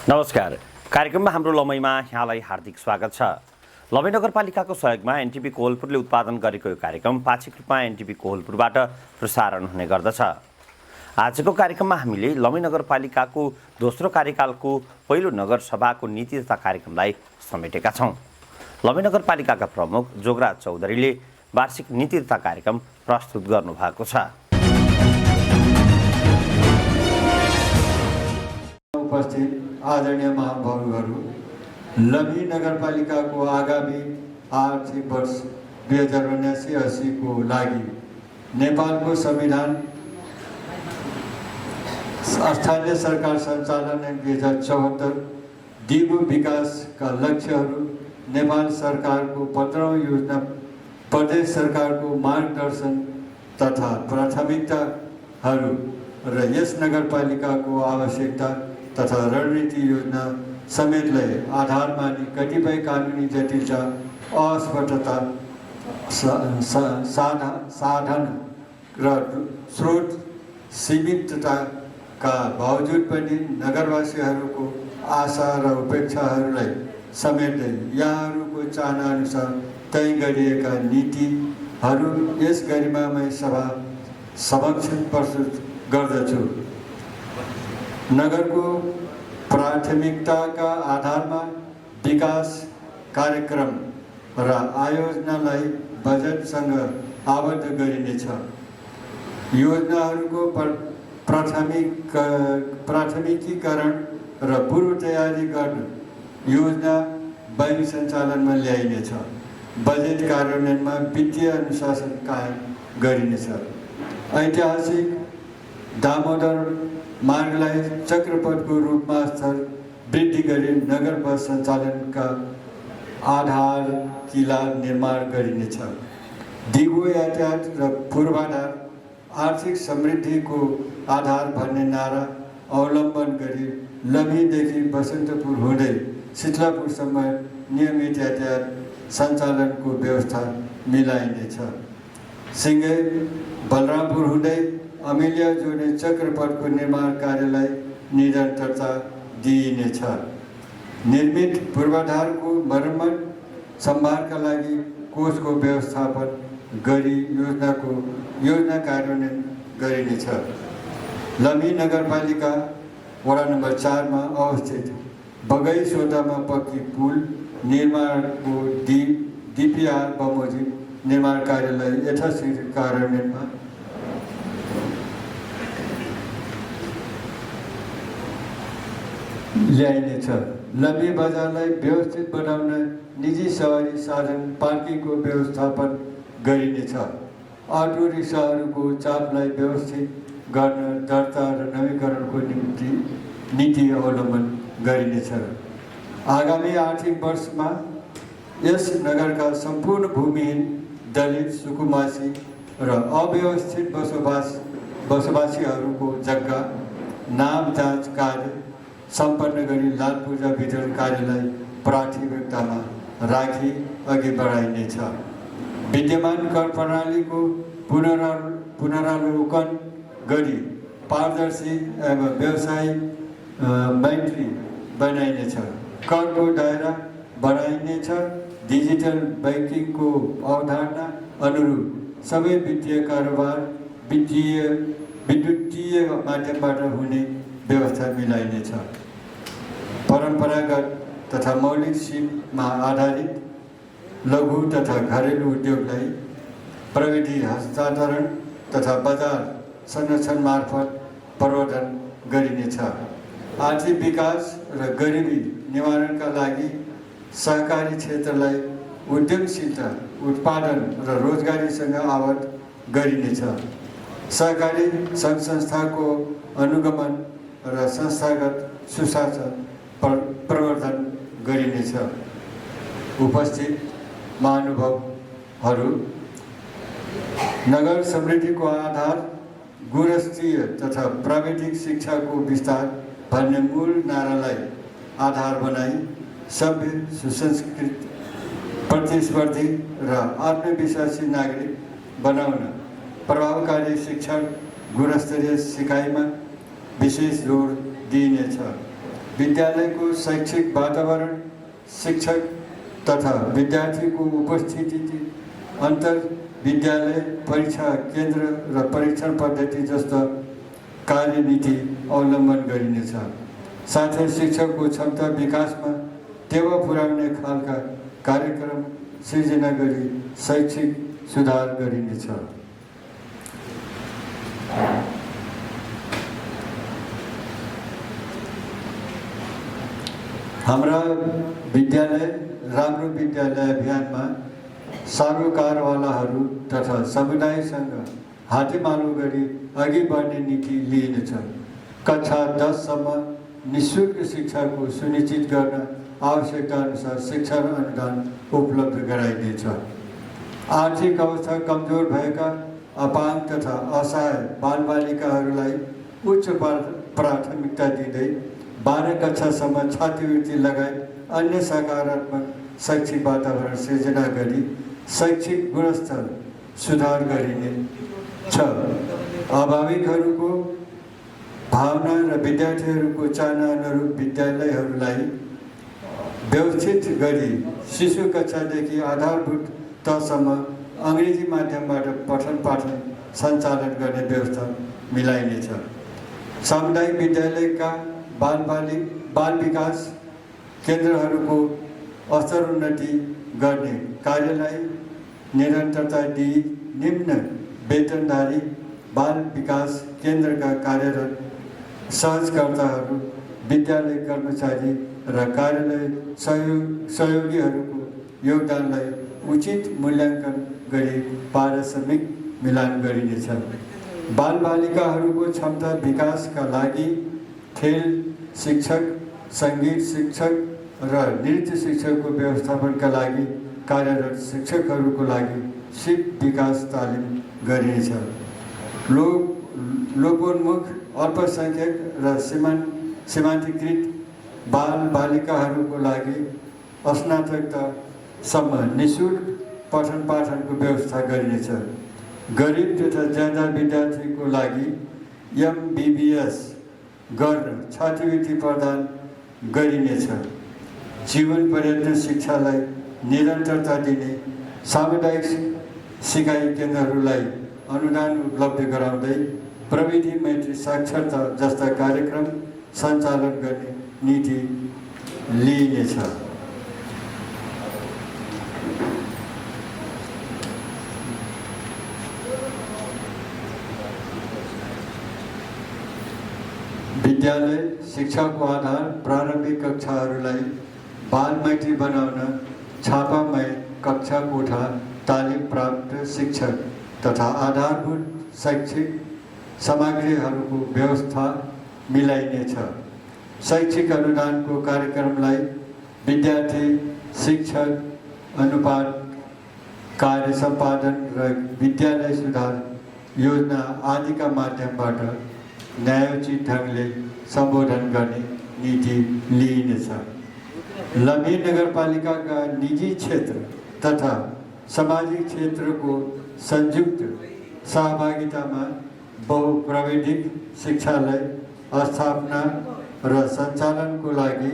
नमस्कार। कार्यक्रममा हाम्रो लमैमा यहाँलाई हार्दिक स्वागत छ। लमै नगरपालिकाको सहयोगमा एनटिभी कोहलपुरले उत्पादन गरेको यो कार्यक्रम पाक्षिक रूपमा एनटिभी कोहलपुरबाट प्रसारण हुने गर्दछ। आजको कार्यक्रममा हामीले लमै नगरपालिकाको दोस्रो कार्यकालको पहिलो नगरसभाको नीति तथा कार्यक्रमलाई समेटेका छौँ। लमै नगरपालिकाका प्रमुख जोगराज चौधरीले वार्षिक नीति तथा कार्यक्रम प्रस्तुत गर्नुभएको छ। उपस्थित आदरणीय महानुभावहरू, लमही नगरपालिकाको आगामी आर्थिक वर्ष 2079-80 को लागि नेपालको संविधान, स्थानीय सरकार सञ्चालन ऐन 2074, दिगो विकासका लक्ष्यहरू, नेपाल सरकारको 15औं योजना, प्रदेश सरकारको मार्गदर्शन तथा प्राथमिकताहरू र यस नगरपालिकाको आवश्यकता तथा रणनीति योजना समेतलाई आधार मानी कतिपय कानुनी जटिलता, अस्पष्टता, साधन र स्रोत सीमितताका बावजुद पनि नगरवासीहरूको आशा र उपेक्षाहरूलाई समेट्दै यहाँहरूको चाहना अनुसार तय गरिएका नीतिहरू यस गरिमामय सभा समक्ष प्रस्तुत गर्दछु। नगरको प्राथमिकताका आधारमा विकास कार्यक्रम र आयोजनालाई बजेटसँग आबद्ध गरिनेछ। योजनाहरूको प्राथमिकीकरण र पूर्व तयारी गर्न योजना बैङ्क सञ्चालनमा ल्याइनेछ। बजेट कार्यान्वयनमा वित्तीय अनुशासन कायम गरिनेछ। ऐतिहासिक दामोदर मार्गलाई चक्रपथको रूपमा स्तर वृद्धि गरी नगर बस सञ्चालनका आधार किला निर्माण गरिनेछ। दिगो यातायात र पूर्वाधार आर्थिक समृद्धिको आधार भन्ने नारा अवलम्बन गरी लमहीदेखि बसन्तपुर हुँदै शीतलापुरसम्म नियमित यातायात सञ्चालनको व्यवस्था मिलाइनेछ। सिङ्गे बलरामपुर हुँदै अमिलिया जोड्ने चक्रपथको निर्माण कार्यलाई निरन्तरता दिइनेछ। निर्मित पूर्वाधारको मर्मत सम्भारका लागि कोषको व्यवस्थापन गरी योजना कार्यान्वयन गरिनेछ। लमही नगरपालिका वडा नम्बर 4 मा अवस्थित बगै सोदामा पक्की पुल निर्माणको डिपिआर बमोजिम निर्माण कार्यलाई यथाशीघ्र कार्यान्वयनमा ल्याइनेछ। लमही बजारलाई व्यवस्थित बनाउन निजी सवारी साधन पार्किङको व्यवस्थापन गरिनेछ। अटो रिक्साहरूको चापलाई व्यवस्थित गर्न दर्ता र नवीकरणको निम्ति नीति अवलम्बन गरिनेछ। आगामी आर्थिक वर्षमा यस नगरका सम्पूर्ण भूमिहीन, दलित, सुकुम्बासी र अव्यवस्थित बसोबासीहरूको जग्गा नाम जाँच कार्य सम्पन्न गरी लाल पूजा वितरण कार्यलाई प्राथमिकतामा राखी अघि बढाइनेछ। विद्यमान कर प्रणालीको पुनरावलोकन गरी पारदर्शी एवं व्यवसायिक मैत्री बनाइनेछ। करको दायरा बढाइनेछ। डिजिटल बैंकिङको अवधारणा अनुरूप सबै वित्तीय कारोबार विद्युतीय माध्यमबाट हुने व्यवस्था मिलाइनेछ। परम्परागत तथा मौलिक सिपमा आधारित लघु तथा घरेलु उद्योगलाई प्रविधि हस्तान्तरण तथा बजार संरक्षण मार्फत प्रवर्धन गरिनेछ। आर्थिक विकास र गरिबी निवारणका लागि सहकारी क्षेत्रलाई उद्यमशीलता, उत्पादन र रोजगारीसँग आबद्ध गरिनेछ। सहकारी सङ्घ संस्थाको अनुगमन र संस्थागत सुशासन प्रवर्धन गरिनेछ। उपस्थित महानुभावहरू, नगर समृद्धिको आधार गुणस्तरीय तथा प्राविधिक शिक्षाको विस्तार भन्ने मूल नारालाई आधार बनाई सभ्य, सुसंस्कृत, प्रतिस्पर्धी र आत्मविश्वासी नागरिक बनाउन प्रभावकारी शिक्षण, गुणस्तरीय सिकाइमा विशेष जोड दिइनेछ। विद्यालयको शैक्षिक वातावरण, शिक्षक तथा विद्यार्थीको उपस्थिति, अन्तर विद्यालय परीक्षा केन्द्र र परीक्षण पद्धति जस्ता कार्यनीति अवलम्बन गरिनेछ। साथै शिक्षकको क्षमता विकासमा टेवा पुर्याउने खालका कार्यक्रम सृजना गरी शैक्षिक सुधार गरिनेछ। हाम्रा विद्यालय राम्रो विद्यालय अभियानमा सरोकारवालाहरू तथा समुदायसँग हातेमालो गरी अघि बढ्ने नीति लिइनेछ। कक्षा 10 सम्म निःशुल्क शिक्षाको सुनिश्चित गर्न आवश्यकता अनुसार शिक्षा अनुदान उपलब्ध गराइनेछ। आर्थिक अवस्था कमजोर भएका अपाङ्ग तथा असहाय बालबालिकाहरूलाई उच्च प्राथमिकता दिँदै 12 कक्षासम्म छात्रवृत्ति लगायत अन्य सकारात्मक शैक्षिक वातावरण सिर्जना गरी शैक्षिक गुणस्तर सुधार गरिनेछ। अभाविकहरूको भावना र विद्यार्थीहरूको चाहना अनुरूप विद्यालयहरूलाई व्यवस्थित गरी शिशु कक्षादेखि आधारभूत तहसम्म अङ्ग्रेजी माध्यमबाट पठन पाठन सञ्चालन गर्ने व्यवस्था मिलाइनेछ। सामुदायिक विद्यालयका बाल विकास केन्द्रहरूको स्तरोन्नति गर्ने कार्यलाई निरन्तरता दिई निम्न वेतनधारी बाल विकास केन्द्रका कार्यरत सहजकर्ताहरू, विद्यालय कर्मचारी र कार्यालय सहयोगीहरूको योगदानलाई उचित मूल्याङ्कन गरी पारिश्रमिक मिलान गरिनेछ। बालबालिकाहरूको क्षमता विकासका लागि खेल शिक्षक, सङ्गीत शिक्षक र नृत्य शिक्षकको व्यवस्थापनका लागि कार्यरत शिक्षकहरूको लागि सिप विकास तालिम गरिनेछ। लोपोन्मुख, अल्पसङ्ख्यक र सीमान्तकृत बालबालिकाहरूको लागि स्नातकतासम्म निःशुल्क पठन पाठनको व्यवस्था गरिनेछ। गरिब तथा ज्यादा विद्यार्थीको लागि MBBS गर्न छात्रवृत्ति प्रदान गरिनेछ। जीवन पर्यन्त शिक्षालाई निरन्तरता दिने सामुदायिक सिकाइ केन्द्रहरूलाई अनुदान उपलब्ध गराउँदै प्रविधि मैत्री साक्षरता जस्ता कार्यक्रम सञ्चालन गर्ने नीति लिइनेछ। विद्यालय शिक्षाको आधार प्रारम्भिक कक्षाहरूलाई बालमैत्री बनाउन छापामय कक्षा कोठा, तालिम प्राप्त शिक्षक तथा आधारभूत शैक्षिक सामग्रीहरूको व्यवस्था मिलाइनेछ। शैक्षिक अनुदानको कार्यक्रमलाई विद्यार्थी शिक्षक अनुपात, कार्य सम्पादन र विद्यालय सुधार योजना आदिका माध्यमबाट न्यायोचित ढङ्गले सम्बोधन गर्ने नीति लिइनेछ। लम्ही नगरपालिकाका निजी क्षेत्र तथा सामाजिक क्षेत्रको संयुक्त सहभागितामा बहुप्राविधिक शिक्षालाई स्थापना र सञ्चालनको लागि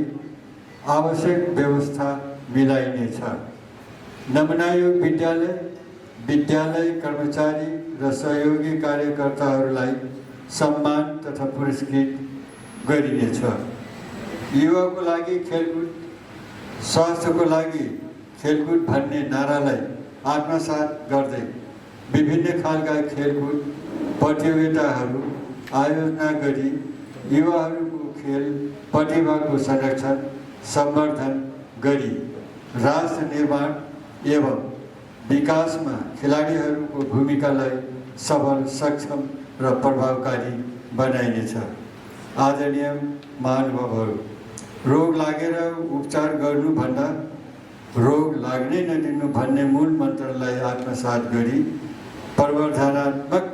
आवश्यक व्यवस्था मिलाइनेछ। नमुनायोग विद्यालय, विद्यालय कर्मचारी र सहयोगी कार्यकर्ताहरूलाई सम्मान तथा पुरस्कृत गरिनेछ। युवाको लागि खेलकुद, स्वास्थ्यको लागि खेलकुद भन्ने नारालाई आत्मसात गर्दै विभिन्न खालका खेलकुद प्रतियोगिताहरू आयोजना गरी युवाहरूको खेल प्रतिभाको संरक्षण संवर्धन गरी राष्ट्र निर्माण एवं विकासमा खेलाडीहरूको भूमिकालाई सबल, सक्षम र प्रभावकारी बनाइनेछ। आदरणीय महानुभावहरू, रोग लागेर उपचार गर्नुभन्दा रोग लाग्नै नदिनु भन्ने मूल मन्त्रलाई आत्मसात गरी प्रवर्धनात्मक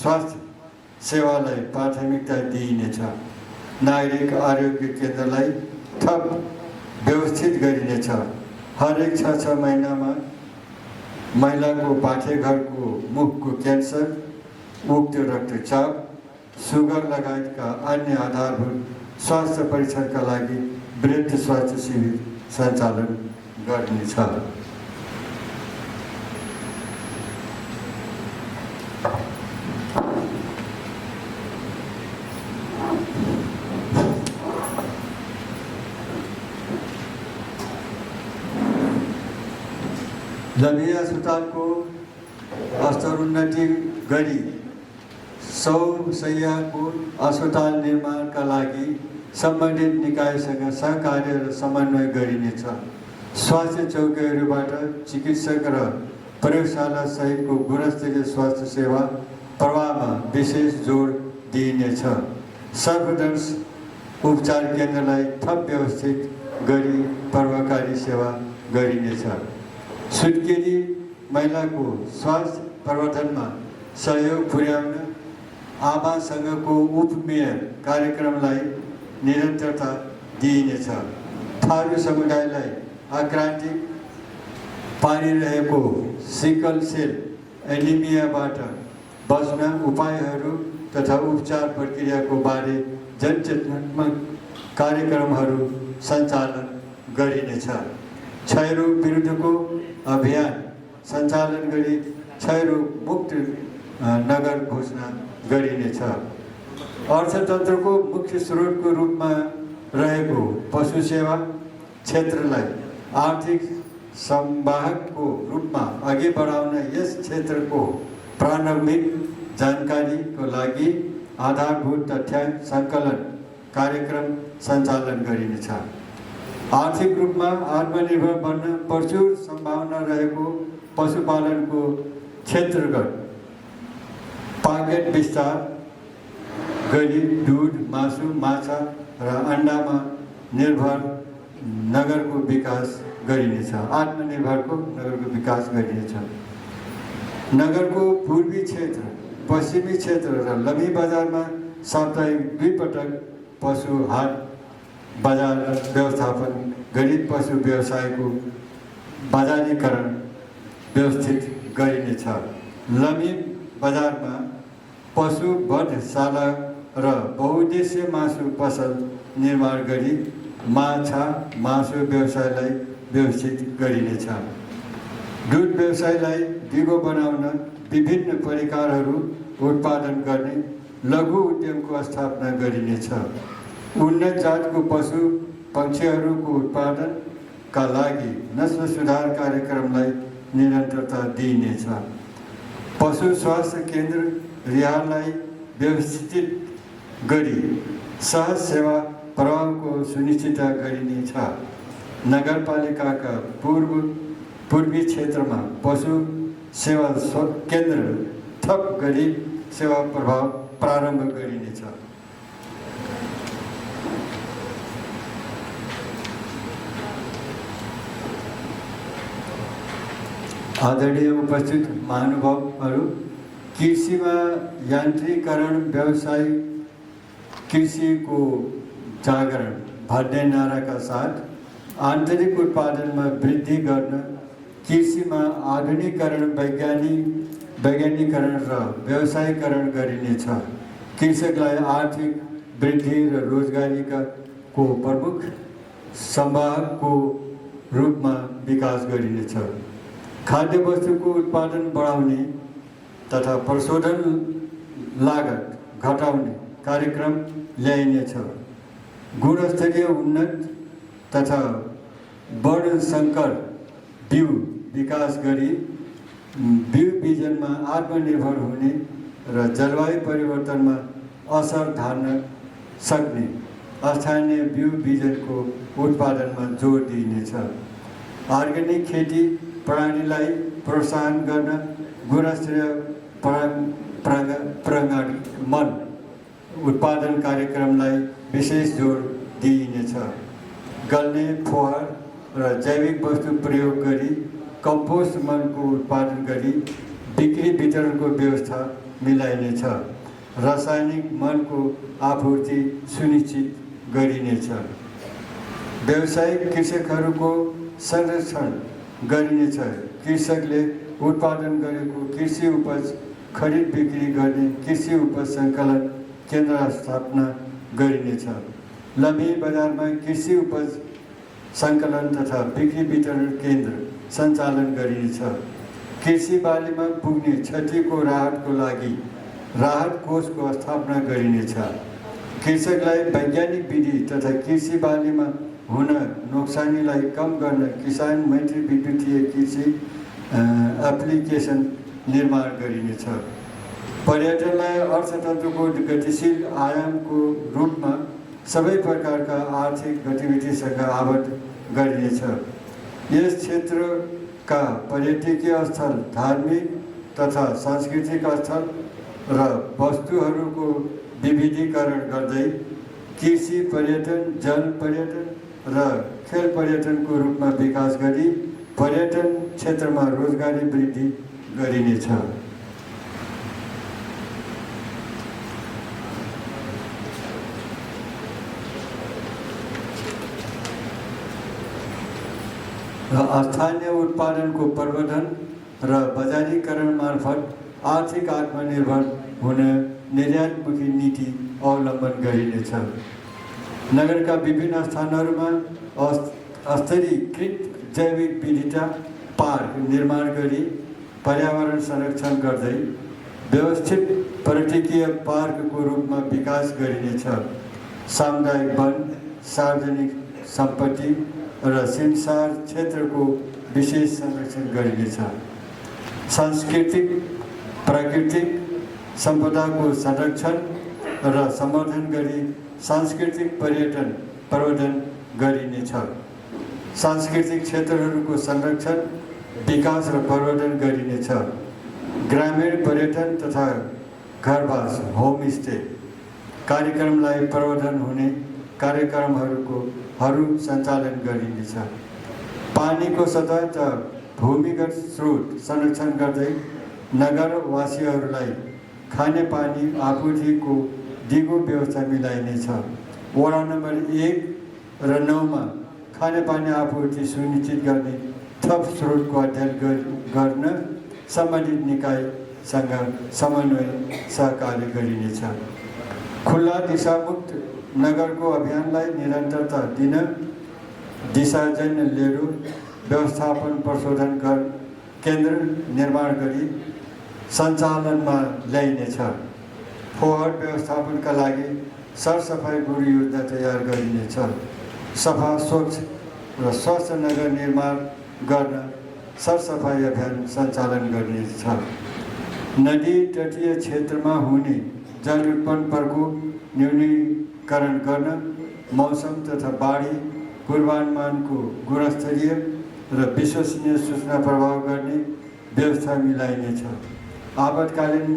स्वास्थ्य सेवालाई प्राथमिकता दिइनेछ। नागरिक आरोग्य केन्द्रलाई थप व्यवस्थित गरिनेछ। हरेक 6 महिनामा महिलाको पाठेघरको मुखको क्यान्सर, उक्त रक्तचाप, सुगर लगायतका अन्य आधारभूत स्वास्थ्य परीक्षणका लागि वृद्ध स्वास्थ्य शिविर सञ्चालन गरिनेछ। लभी अस्पतालको स्तर उन्नति गरी 100 शय्याको अस्पताल निर्माणका लागि सम्बन्धित निकायसँग सहकार्य र समन्वय गरिनेछ। स्वास्थ्य चौकीहरूबाट चिकित्सक र प्रयोगशाला सहितको गुणस्तरीय स्वास्थ्य सेवा प्रवाहमा विशेष जोड दिइनेछ। सर्वदर्श उपचार केन्द्रलाई थप व्यवस्थित गरी प्रभावकारी सेवा गरिनेछ। सुत्केरी महिलाको स्वास्थ्य प्रवर्धनमा सहयोग पुर्याउन आमासँगको उपमेयर कार्यक्रमलाई निरन्तरता दिइनेछ। थारू समुदायलाई आक्रान्तिक पारिरहेको सिकल सेल एनिमियाबाट बच्न उपायहरू तथा उपचार प्रक्रियाको बारे जनचेतनात्मक कार्यक्रमहरू सञ्चालन गरिनेछ। क्षयरोग विरुद्धको अभियान सञ्चालन गरी क्षयरोग मुक्त नगर घोषणा गरिनेछ। अर्थतन्त्रको मुख्य स्रोतको रूपमा रहेको पशु सेवा क्षेत्रलाई आर्थिक संवाहकको रूपमा अघि बढाउन यस क्षेत्रको प्रारम्भिक जानकारीको लागि आधारभूत तथ्याङ्क सङ्कलन कार्यक्रम सञ्चालन गरिनेछ। आर्थिक रूपमा आत्मनिर्भर बन्न प्रचुर सम्भावना रहेको पशुपालनको क्षेत्रगत पाकेट विस्तार गरी दूध, मासु, माछा र अन्डामा निर्भर नगरको विकास गरिनेछ। आत्मनिर्भरको नगरको विकास गरिनेछ। नगरको पूर्वी क्षेत्र, पश्चिमी क्षेत्र र लमी बजारमा साप्ताहिक 2 पटक पशु हाट बजार व्यवस्थापन गरी पशु व्यवसायको बजारीकरण व्यवस्थित गरिनेछ। लमी बजारमा पशु वधशाला र बहुद्देश्य मासु पसल निर्माण गरी माछा मासु व्यवसायलाई व्यवस्थित गरिनेछ। दुध व्यवसायलाई दिगो बनाउन विभिन्न परिकारहरू उत्पादन गर्ने लघु उद्यमको स्थापना गरिनेछ। उन्नत जातको पशु पक्षीहरूको उत्पादनका लागि नस्ल सुधार कार्यक्रमलाई निरन्तरता दिइनेछ। पशु स्वास्थ्य केन्द्र रिहालाई व्यवस्थित गरी सहज सेवा प्रवाहको सुनिश्चितता गरिनेछ। नगरपालिकाका पूर्वी क्षेत्रमा पशु सेवा केन्द्र थप गरी सेवा प्रभाव प्रारम्भ गरिनेछ। आदरणीय उपस्थित महानुभावहरू, कृषिमा यान्त्रिकरण व्यवसाय कृषिको जागरण भन्ने नाराका साथ आन्तरिक उत्पादनमा वृद्धि गर्न कृषिमा आधुनिकीकरण वैज्ञानिकरण र व्यवसायीकरण गरिनेछ। कृषकलाई आर्थिक वृद्धि र रोजगारीको प्रमुख संवाहकको रूपमा विकास गरिनेछ। खाद्य वस्तुको उत्पादन बढाउने तथा प्रशोधन लागत घटाउने कार्यक्रम ल्याइनेछ। गुणस्तरीय उन्नत तथा वर्णसङ्कर बिउ विकास गरी बिउ बिजनमा आत्मनिर्भर हुने र जलवायु परिवर्तनमा असर धान्न सक्ने स्थानीय बिउ बिजनको उत्पादनमा जोड दिइनेछ। अर्ग्यानिक खेती प्रणालीलाई प्रोत्साहन गर्न गुणस्तरीय प्राङ्गण उत्पादन कार्यक्रमलाई विशेष जोड दिइनेछ। गल्ने फोहोर र जैविक वस्तु प्रयोग गरी कम्पोस्ट मलको उत्पादन गरी बिक्री वितरणको व्यवस्था मिलाइनेछ। रासायनिक मलको आपूर्ति सुनिश्चित गरिनेछ। व्यावसायिक कृषकहरूको संरक्षण गरिनेछ। कृषकले उत्पादन गरेको कृषि उपज खरिद बिक्री गर्ने कृषि उपज सङ्कलन केन्द्र स्थापना गरिनेछ। लम्ही बजारमा कृषि उपज सङ्कलन तथा बिक्री वितरण केन्द्र सञ्चालन गरिनेछ। कृषि बालीमा पुग्ने क्षतिको राहतको लागि राहत कोषको स्थापना गरिनेछ। कृषकलाई वैज्ञानिक विधि तथा कृषि बालीमा हुन नोक्सानीलाई कम गर्न किसान मैत्री विद्युतीय कृषि एप्लिकेसन निर्माण गरिनेछ। पर्यटनलाई अर्थतन्त्रको गतिशील आयामको रूपमा सबै प्रकारका आर्थिक गतिविधिसँग आबद्ध गरिनेछ। यस क्षेत्रका पर्यटकीय स्थल, धार्मिक तथा सांस्कृतिक स्थल र वस्तुहरूको विविधीकरण गर्दै कृषि पर्यटन, जल पर्यटन र खेल पर्यटनको रूपमा विकास गरी पर्यटन क्षेत्रमा रोजगारी वृद्धि गरिनेछ। र स्थानीय उत्पादनको प्रवर्धन र बजारीकरण मार्फत आर्थिक आत्मनिर्भर हुने निर्यातमुखी नीति अवलम्बन गरिनेछ। नगरका विभिन्न स्थानहरूमा स्तरीकृत जैविक विविधता पार्क निर्माण गरी पर्यावरण संरक्षण गर्दै व्यवस्थित पर्यटकीय पार्कको रूपमा विकास गरिनेछ। सामुदायिक वन, सार्वजनिक सम्पत्ति र सिमसार क्षेत्रको विशेष संरक्षण गरिनेछ। सांस्कृतिक प्राकृतिक सम्पदाको संरक्षण र सम्वर्धन गरी सांस्कृतिक पर्यटन प्रवर्धन गरिनेछ। सांस्कृतिक क्षेत्रहरूको संरक्षण, विकास र प्रवर्धन गरिनेछ। ग्रामीण पर्यटन तथा घरवास होमस्टे कार्यक्रमलाई प्रवर्धन हुने कार्यक्रमहरू सञ्चालन गरिनेछ। पानीको सतह र भूमिगत स्रोत संरक्षण गर्दै नगरवासीहरूलाई खाने पानी आपूर्तिको दिगो व्यवस्था मिलाइनेछ। वडा नम्बर 1 र 9 मा खानेपानी आपूर्ति सुनिश्चित गर्ने थप स्रोतको अध्ययन गर्न सम्बन्धित निकायसँग समन्वय सहकार्य गरिनेछ। खुल्ला दिशामुक्त नगरको अभियानलाई निरन्तरता दिन दिशाजन्य लेडो व्यवस्थापन प्रशोधन केन्द्र निर्माण गरी सञ्चालनमा ल्याइनेछ। फोहोर व्यवस्थापनका लागि सरसफाइ गुरु योजना तयार गरिनेछ। सफा, स्वच्छ र स्वस्थ नगर निर्माण गर्न सरसफाइ अभियान सञ्चालन गरिनेछ। नदी तटीय क्षेत्रमा हुने जल उत्पन्न प्रकोप न्यूनीकरण गर्न मौसम तथा बाढी पूर्वानुमानको गुणस्तरीय र विश्वसनीय सूचना प्रभाव गर्ने व्यवस्था मिलाइनेछ। आपतकालीन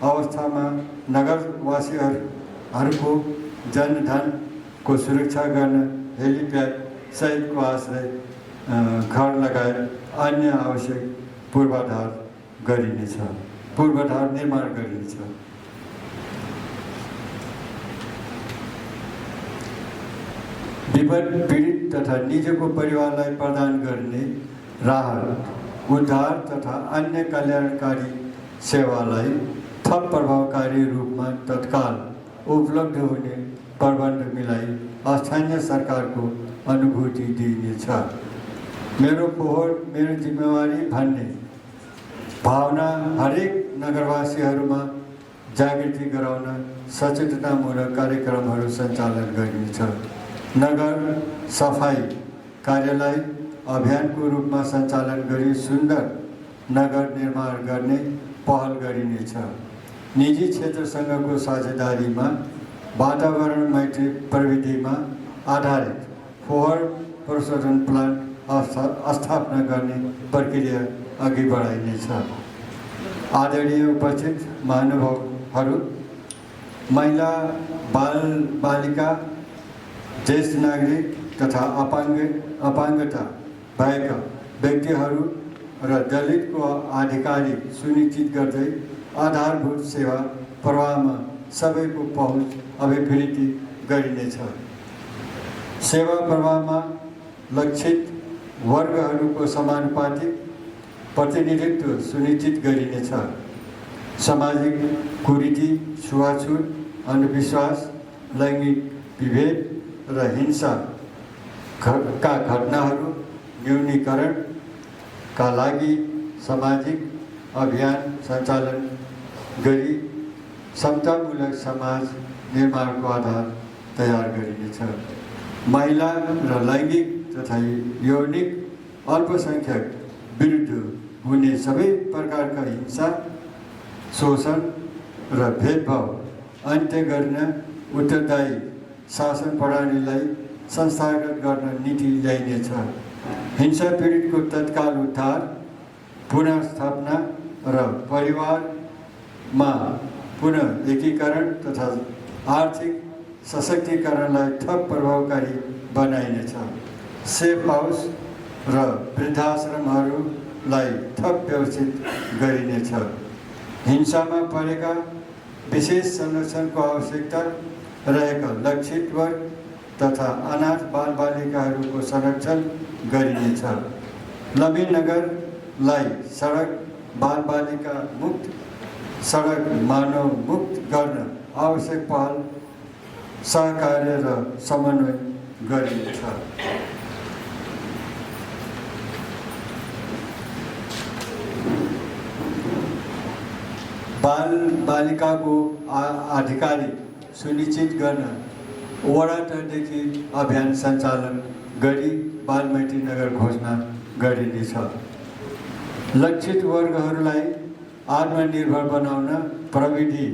अवस्थामा नगरवासीहरूको जनधनको सुरक्षा गर्न हेलिप्याड सहितको आश्रय घर लगायत अन्य आवश्यक पूर्वाधार निर्माण गरिनेछ। विपद पीडित तथा निजको परिवारलाई प्रदान गर्ने राहत, उद्धार तथा अन्य कल्याणकारी सेवालाई थप प्रभावकारी रूपमा तत्काल उपलब्ध हुने प्रबन्ध मिलाई स्थानीय सरकारको अनुभूति दिइनेछ। मेरो फोहोर मेरो जिम्मेवारी भन्ने भावना हरेक नगरवासीहरूमा जागृति गराउन सचेतनामूलक कार्यक्रमहरू सञ्चालन गरिनेछ। नगर सफाई कार्यलाई अभियानको रूपमा सञ्चालन गरी सुन्दर नगर निर्माण गर्ने पहल गरिनेछ। निजी क्षेत्रसँगको साझेदारीमा वातावरण मैत्री प्रविधिमा आधारित फोहोर प्रशोधन प्लान्ट स्थापना गर्ने प्रक्रिया अघि बढाइनेछ। आदरणीय उपस्थित महानुभावहरू, महिला, बालिका, ज्येष्ठ नागरिक तथा अपाङ्गता भएका व्यक्तिहरू र दलितको अधिकारी सुनिश्चित गर्दै आधारभूत सेवा प्रवाहमा सबैको पहुँच अभिवृद्धि गरिनेछ। सेवा प्रवाहमा लक्षित वर्गहरूको समानुपातिक प्रतिनिधित्व सुनिश्चित गरिनेछ। सामाजिक कुरीति, छुवाछुत, अन्धविश्वास, लैङ्गिक विभेद र हिंसा का घटनाहरू न्यूनीकरणका लागि सामाजिक अभियान सञ्चालन गरी समतामूलक समाज निर्माणको आधार तयार गरिनेछ। महिला र लैङ्गिक तथा यौनिक अल्पसङ्ख्यक विरुद्ध हुने सबै प्रकारका हिंसा, शोषण र भेदभाव अन्त्य गर्न उत्तरदायी शासन प्रणालीलाई संस्थागत गर्न नीति ल्याइनेछ। हिंसा पीडितको तत्काल उद्धार, पुनर्स्थापना र परिवारमा पुनः एकीकरण तथा आर्थिक सशक्तिकरणलाई थप प्रभावकारी बनाइनेछ। सेफ हाउस र वृद्धाश्रमहरूलाई थप व्यवस्थित गरिनेछ। हिंसामा परेका विशेष संरक्षणको आवश्यकता रहेका लक्षित वर्ग तथा अनाथ बालबालिकाहरूको संरक्षण गरिनेछ। लम्बीनगरलाई सडक बालबालिका मुक्त, सडक मानव मुक्त गर्न आवश्यक पहल, सहकार्य र समन्वय गरिनेछ। बालबालिकाको अधिकार सुनिश्चित गर्न वडा तहदेखि अभियान सञ्चालन गरी बालमैत्री नगर घोषणा गरिनेछ। लक्षित वर्गहरूलाई आत्मनिर्भर बनाउन प्रविधि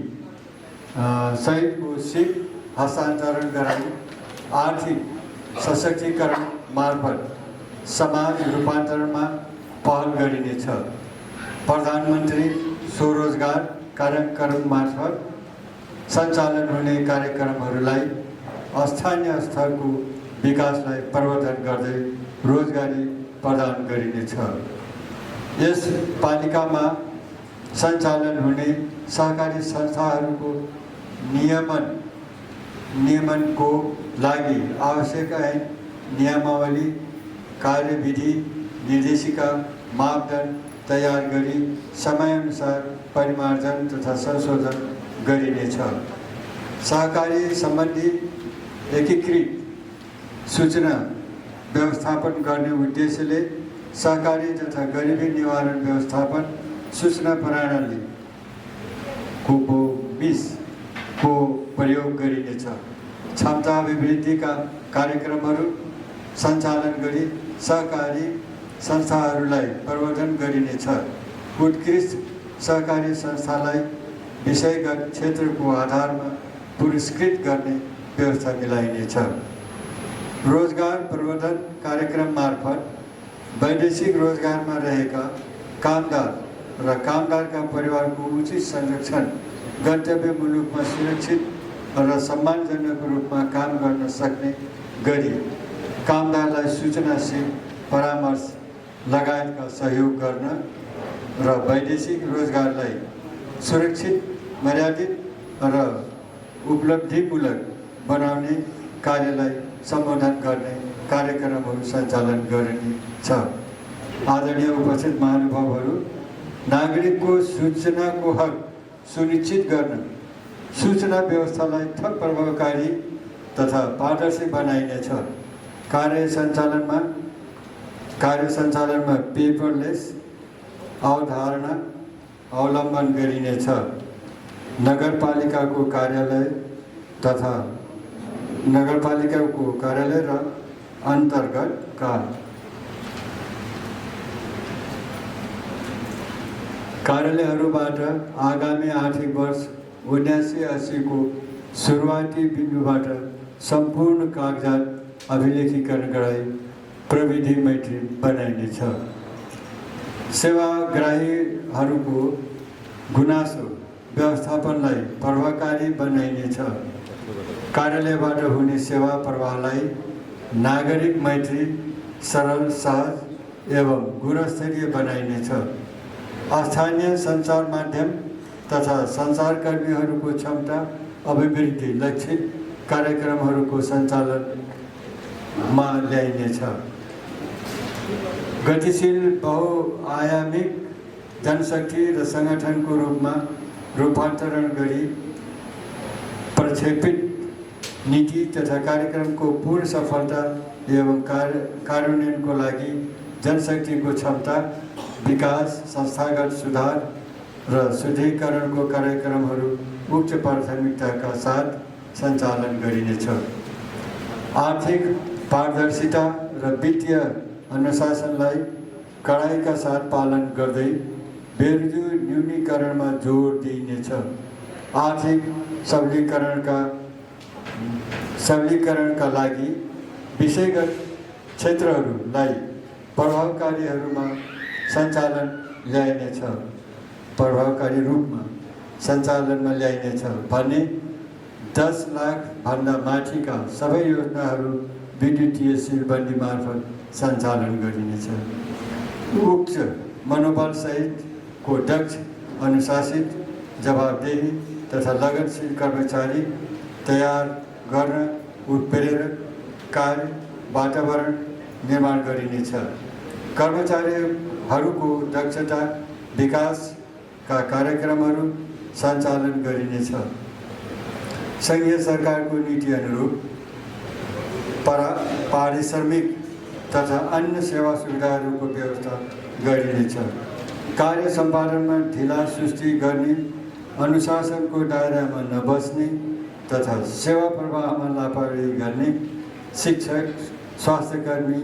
सहितको सिप हस्तान्तरण गराई आर्थिक सशक्तिकरण मार्फत समाज रूपान्तरणमा पहल गरिनेछ। प्रधानमन्त्री स्वरोजगार कार्यक्रम मार्फत सञ्चालन हुने कार्यक्रमहरूलाई स्थानीय स्तरको विकासलाई प्रवर्धन गर्दै रोजगारी प्रदान गरिनेछ। यस पालिकामा सञ्चालन हुने सहकारी संस्थाहरूको नियमनको लागि आवश्यक ऐन, नियमावली, कार्यविधि, निर्देशिका, मापदण्ड तयार गरी समयअनुसार परिमार्जन तथा संशोधन गरिनेछ। सहकारी सम्बन्धी एकीकृत सूचना व्यवस्थापन गर्ने उद्देश्यले सहकारी तथा गरिबी निवारण व्यवस्थापन सूचना प्रणाली को प्रयोग गरिनेछ। क्षमता अभिवृद्धिका कार्यक्रमहरू सञ्चालन गरी सहकारी संस्थाहरूलाई प्रवर्धन गरिनेछ। उत्कृष्ट सहकारी संस्थालाई विषयगत क्षेत्रको आधारमा पुरस्कृत गर्ने व्यवस्था मिलाइनेछ। रोजगार प्रवर्धन कार्यक्रम मार्फत वैदेशिक रोजगारमा रहेका कामदार र कामदारका परिवारको उचित संरक्षण, गन्तव्य मुलुकमा सुरक्षित र सम्मानजनक रूपमा काम गर्न सक्ने गरी कामदारलाई सूचना सिप, परामर्श लगायतका सहयोग गर्न र वैदेशिक रोजगारलाई सुरक्षित, मर्यादित र उपलब्धिमूलक बनाउने कार्यलाई सम्बोधन गर्ने कार्यक्रमहरू सञ्चालन गरिनेछ। आदरणीय उपस्थित महानुभावहरू, नागरिकको सूचनाको हक सुनिश्चित गर्न सूचना व्यवस्थालाई थप प्रभावकारी तथा पारदर्शी बनाइनेछ। कार्य सञ्चालनमा पेपरलेस अवधारणा अवलम्बन गरिनेछ। नगरपालिकाको कार्यालय र अन्तर्गतका कार्यालयहरूबाट आगामी आर्थिक वर्ष 79-80 को सुरुवाती बिन्दुबाट सम्पूर्ण कागजात अभिलेखीकरण गराई प्रविधि मैत्री बनाइनेछ। सेवाग्राहीहरूको गुनासो व्यवस्थापनलाई प्रभावकारी बनाइनेछ। कार्यालयबाट हुने सेवा प्रवाहलाई नागरिक मैत्री, सरल, सहज एवं गुणस्तरीय बनाइनेछ। स्थानीय सञ्चार माध्यम तथा सञ्चारकर्मीहरूको क्षमता अभिवृद्धि लक्षित कार्यक्रमहरूको सञ्चालनमा ल्याइनेछ। गतिशील बहुआयामिक जनशक्ति र सङ्गठनको रूपमा रूपान्तरण गरी प्रक्षेपित नीति तथा कार्यक्रमको पूर्ण सफलता एवं कार्यान्वयनको लागि जनशक्तिको क्षमता विकास, संस्थागत सुधार र सुदृढीकरणको कार्यक्रमहरू उच्च प्राथमिकताका साथ सञ्चालन गरिनेछ। आर्थिक पारदर्शिता र वित्तीय अनुशासनलाई कडाइका साथ पालन गर्दै बेरोजगारी न्यूनीकरणमा जोड दिइनेछ। आर्थिक सबलीकरणका लागि विषयगत क्षेत्रहरूलाई प्रभावकारी रूपमा सञ्चालनमा ल्याइनेछ भने 10 लाखभन्दा माथिका सबै योजनाहरू विद्युतीय सिलबन्दी मार्फत सञ्चालन गरिनेछ। उच्च मनोबलसहितको दक्ष, अनुशासित, जवाबदेही तथा लगनशील कर्मचारी तयार गर्न उत्प्रेरक कार्य वातावरण निर्माण गरिनेछ। कर्मचारीहरूको दक्षता विकासका कार्यक्रमहरू सञ्चालन गरिनेछ। सङ्घीय सरकारको नीति अनुरूप पारिश्रमिक तथा अन्य सेवा सुविधाहरूको व्यवस्था गरिनेछ। कार्य सम्पादनमा ढिला सुस्ती गर्ने, अनुशासनको दायरामा नबस्ने तथा सेवा प्रवाहमा लापरवाही गर्ने शिक्षक, स्वास्थ्यकर्मी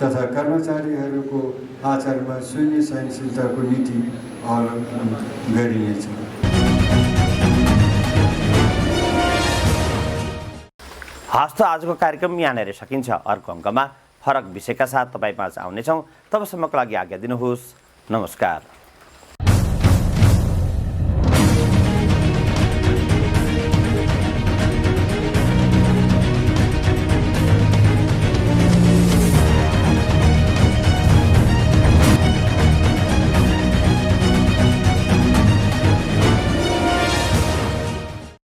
तथा कर्मचारीहरूको आचरणमा शून्य सहनशीलताको नीति अवलम्बन गरिनेछ। हस्त आजको कार्यक्रम यहाँनिर सकिन्छ। अर्को अङ्कमा फरक विषयका साथ तपाईँ माझ आउनेछौँ। तबसम्मको लागि आज्ञा दिनुहोस्। नमस्कार।